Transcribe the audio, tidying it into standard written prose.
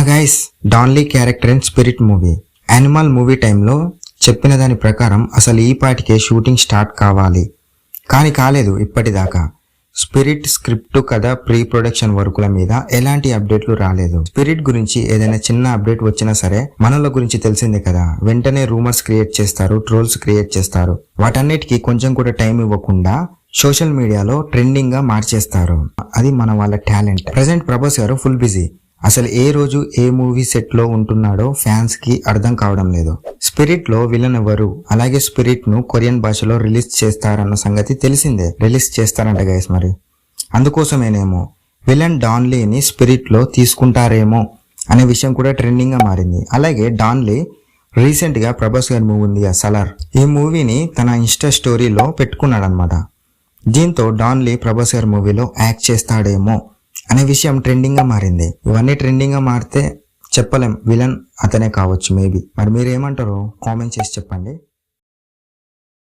Guys, Don Lee character in spirit movie. Animal movie టైంలో చెప్పిన దాని ప్రకారం అసలు ఈ పాటికే షూటింగ్ స్టార్ట్ కావాలి, కానీ కాలేదు ఇప్పటిదాకా. స్పిరిట్ స్క్రిప్ట్ కథ ప్రీ ప్రొడక్షన్ వర్కుల మీద ఎలాంటి అప్డేట్లు రాలేదు. స్పిరిట్ గురించి ఏదైనా చిన్న అప్డేట్ వచ్చినా సరే మనల గురించి తెలిసిందే కదా, వెంటనే రూమర్స్ క్రియేట్ చేస్తారు, ట్రోల్స్ క్రియేట్ చేస్తారు. వాటన్నిటికీ కొంచెం కూడా టైం ఇవ్వకుండా సోషల్ మీడియాలో ట్రెండింగ్ గా మార్చేస్తారు. అది మన వాళ్ళ టాలెంట్. ప్రెసెంట్ ప్రభాస్ గారు ఫుల్ బిజీ. అసలు ఏ రోజు ఏ మూవీ సెట్ లో ఉంటున్నాడో ఫ్యాన్స్ కి అర్థం కావడం లేదు. స్పిరిట్ లో విలన్ ఎవరు, అలాగే స్పిరిట్ ను కొరియన్ భాషలో రిలీజ్ చేస్తారన్న సంగతి తెలిసిందే. రిలీజ్ చేస్తారంట గైస్. మరి అందుకోసమేనేమో విలన్ డాన్లీని స్పిరిట్ లో తీసుకుంటారేమో అనే విషయం కూడా ట్రెండింగ్ గా మారింది. అలాగే డాన్లీ రీసెంట్ గా ప్రభాస్ గారి మూవీ ఉంది సలార్, ఈ మూవీని తన ఇన్స్టా స్టోరీలో పెట్టుకున్నాడు అనమాట. దీంతో డాన్లీ ప్రభాస్ గారి మూవీలో యాక్ట్ చేస్తాడేమో అనే విషయం ట్రెండింగ్ గా మారింది. ఇవన్నీ ట్రెండింగ్ గా మారితే చెప్పలేం, విలన్ అతనే కావచ్చు మేబీ. మరి మీరు ఏమంటారో కామెంట్ చేసి చెప్పండి.